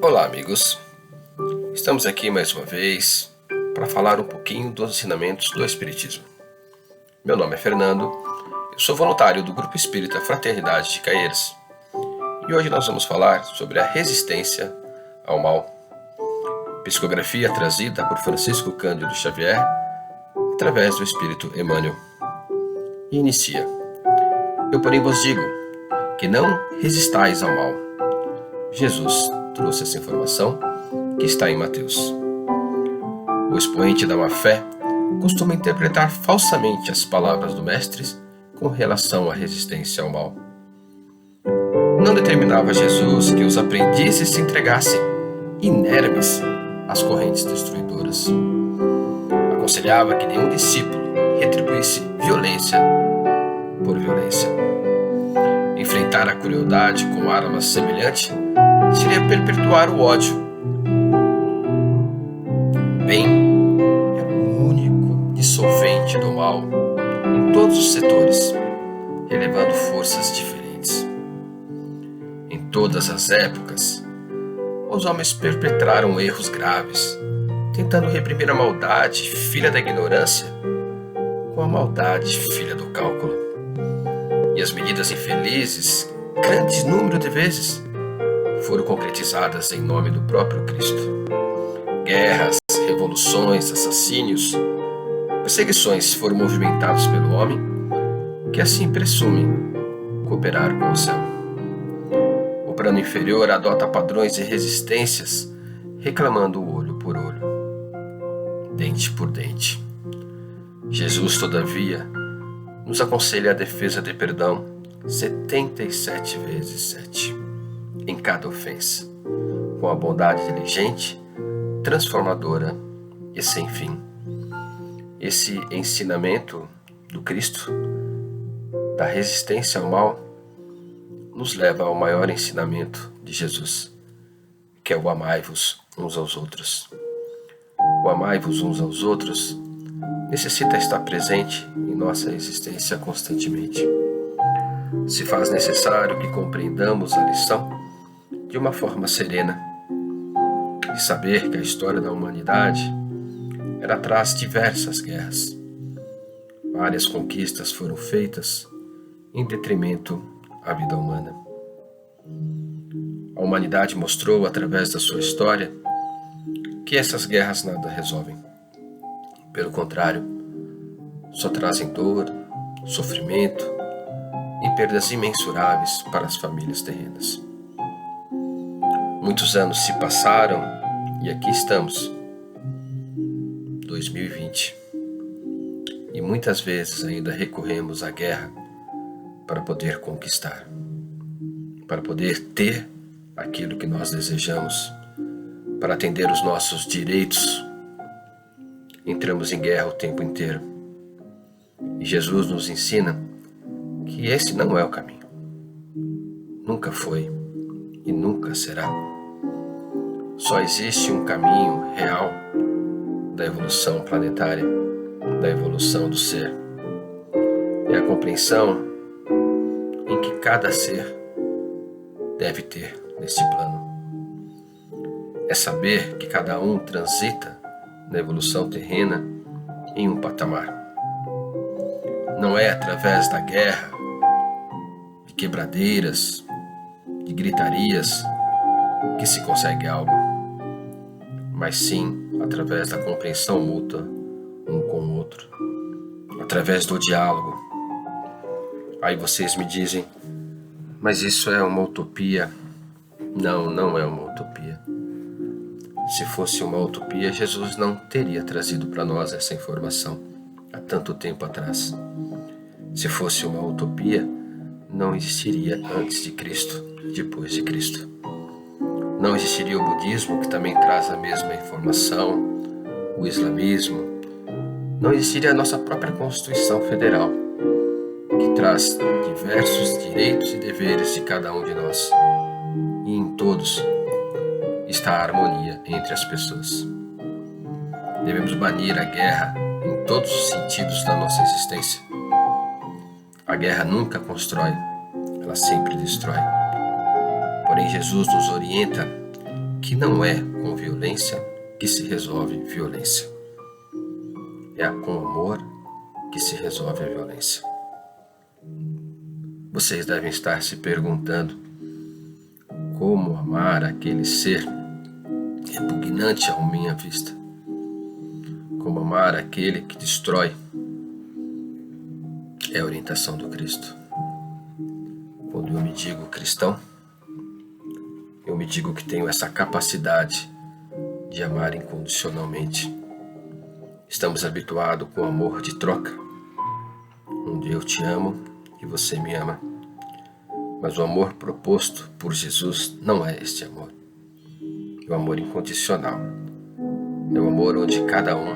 Olá, amigos. Estamos aqui mais uma vez para falar um pouquinho dos ensinamentos do Espiritismo. Meu nome é Fernando, eu sou voluntário do Grupo Espírita Fraternidade de Caieiras e hoje nós vamos falar sobre a resistência ao mal. Psicografia trazida por Francisco Cândido Xavier através do Espírito Emmanuel. E inicia: Eu, porém, vos digo que não resistais ao mal. Jesus trouxe essa informação que está em Mateus. O expoente da má-fé costuma interpretar falsamente as palavras do Mestre com relação à resistência ao mal. Não determinava Jesus que os aprendizes se entregassem inermes às correntes destruidoras. Aconselhava que nenhum discípulo retribuísse violência por violência. Enfrentar a crueldade com armas semelhantes seria perpetuar o ódio. Bem é o único dissolvente do mal em todos os setores, relevando forças diferentes. Em todas as épocas, os homens perpetraram erros graves, tentando reprimir a maldade, filha da ignorância, com a maldade, filha do cálculo. E as medidas infelizes, grande número de vezes, foram concretizadas em nome do próprio Cristo. Guerras, revoluções, assassínios, perseguições foram movimentados pelo homem, que assim presume cooperar com o céu. O plano inferior adota padrões de resistências, reclamando o olho por olho, dente por dente. Jesus, todavia, nos aconselha a defesa de perdão 77 vezes 7 em cada ofensa, com a bondade diligente, transformadora e sem fim. Esse ensinamento do Cristo, da resistência ao mal, nos leva ao maior ensinamento de Jesus, que é o amai-vos uns aos outros. O amai-vos uns aos outros necessita estar presente em nossa existência constantemente. Se faz necessário que compreendamos a lição de uma forma serena e saber que a história da humanidade era traz diversas guerras. Várias conquistas foram feitas em detrimento à vida humana. A humanidade mostrou através da sua história que essas guerras nada resolvem. Pelo contrário, só trazem dor, sofrimento e perdas imensuráveis para as famílias terrenas. Muitos anos se passaram e aqui estamos, 2020, e muitas vezes ainda recorremos à guerra para poder conquistar, para poder ter aquilo que nós desejamos, para atender os nossos direitos. Entramos em guerra o tempo inteiro. E Jesus nos ensina que esse não é o caminho. Nunca foi e nunca será. Só existe um caminho real da evolução planetária, da evolução do ser. É a compreensão em que cada ser deve ter neste plano. É saber que cada um transita na evolução terrena em um patamar. Não é através da guerra, de quebradeiras, de gritarias que se consegue algo, mas sim através da compreensão mútua um com o outro, através do diálogo. Aí vocês me dizem, mas isso é uma utopia? Não, não é uma utopia. Se fosse uma utopia, Jesus não teria trazido para nós essa informação há tanto tempo atrás. Se fosse uma utopia, não existiria antes de Cristo, depois de Cristo. Não existiria o budismo, que também traz a mesma informação, o islamismo. Não existiria a nossa própria Constituição Federal, que traz diversos direitos e deveres de cada um de nós. E em todos está a harmonia entre as pessoas. Devemos banir a guerra em todos os sentidos da nossa existência. A guerra nunca constrói, ela sempre destrói. Porém, Jesus nos orienta que não é com violência que se resolve violência. É com amor que se resolve a violência. Vocês devem estar se perguntando como amar aquele ser repugnante à minha vista. Como amar aquele que destrói. É a orientação do Cristo. Quando eu me digo cristão, eu me digo que tenho essa capacidade de amar incondicionalmente. Estamos habituados com o amor de troca, onde eu te amo e você me ama. Mas o amor proposto por Jesus não é este amor. É o amor incondicional. É o amor onde cada um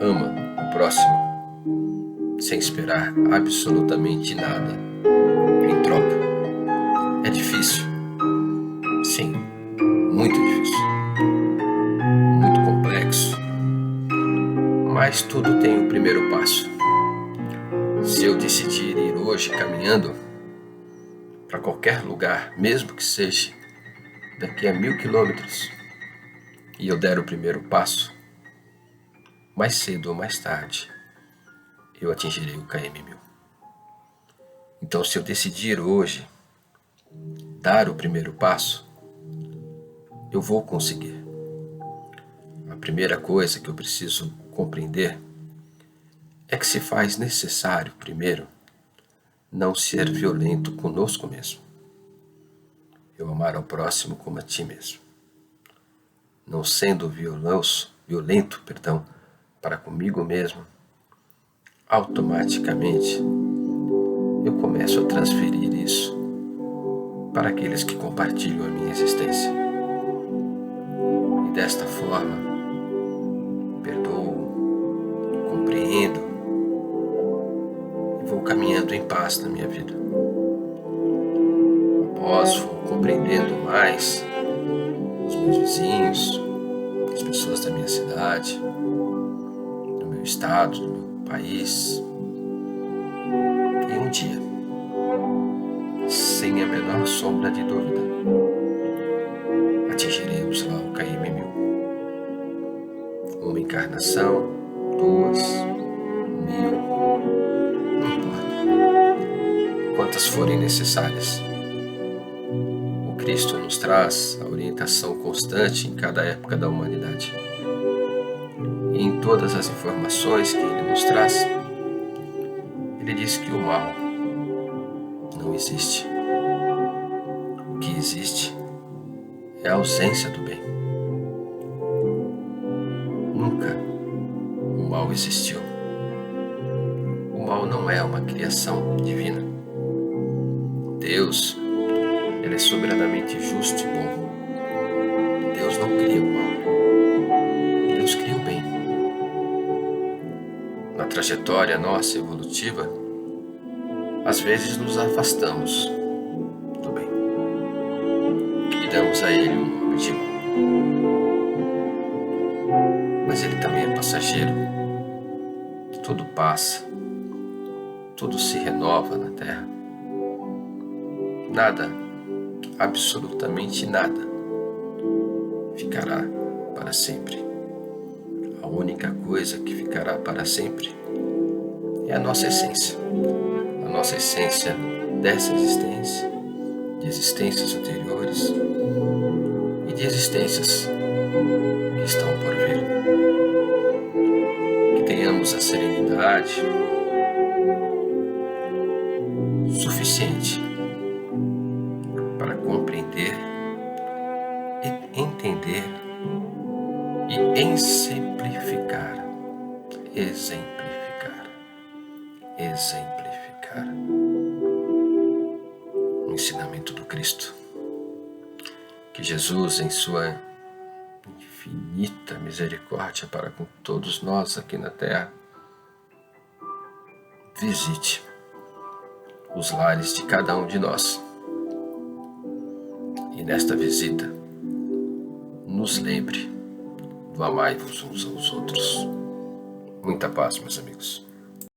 ama o próximo, sem esperar absolutamente nada em troca. É difícil. Sim, muito difícil. Muito complexo. Mas tudo tem o primeiro passo. Se eu decidir ir hoje caminhando para qualquer lugar, mesmo que seja daqui a 1000 quilômetros, e eu der o primeiro passo, mais cedo ou mais tarde, eu atingirei o KM1000. Então, se eu decidir hoje dar o primeiro passo, eu vou conseguir. A primeira coisa que eu preciso compreender é que se faz necessário, primeiro, não ser violento conosco mesmo. Eu amar ao próximo como a ti mesmo. Não sendo violento, para comigo mesmo, automaticamente eu começo a transferir isso para aqueles que compartilham a minha existência. E desta forma, perdoo, compreendo e vou caminhando em paz na minha vida. Após vou compreendendo mais os meus vizinhos, as pessoas da minha cidade, do meu estado, do meu país. E um dia, sem a menor sombra de dúvida, atingiremos lá o KM1000. Uma encarnação, 2, 1000, não importa. Quantas forem necessárias. O Cristo nos traz a orientação constante em cada época da humanidade. E em todas as informações que Ele nos traz, Ele diz que o mal não existe. O que existe é a ausência do bem. Nunca o mal existiu. O mal não é uma criação divina. Deus, Ele é soberanamente justo e bom. Deus não cria o mal. Deus cria o bem. Na trajetória nossa evolutiva, às vezes nos afastamos do bem e damos a ele um nome de mal. Mas ele também é passageiro. Tudo passa, tudo se renova na Terra. Nada, absolutamente nada, ficará para sempre. A única coisa que ficará para sempre é a nossa essência. A nossa essência dessa existência, de existências anteriores e de existências que estão por vir. Que tenhamos a serenidade suficiente para compreender e entender e exemplificar o ensinamento do Cristo. Que Jesus, em sua infinita misericórdia para com todos nós aqui na Terra, visite os lares de cada um de nós. E nesta visita, nos lembre do amai-vos uns aos outros. Muita paz, meus amigos.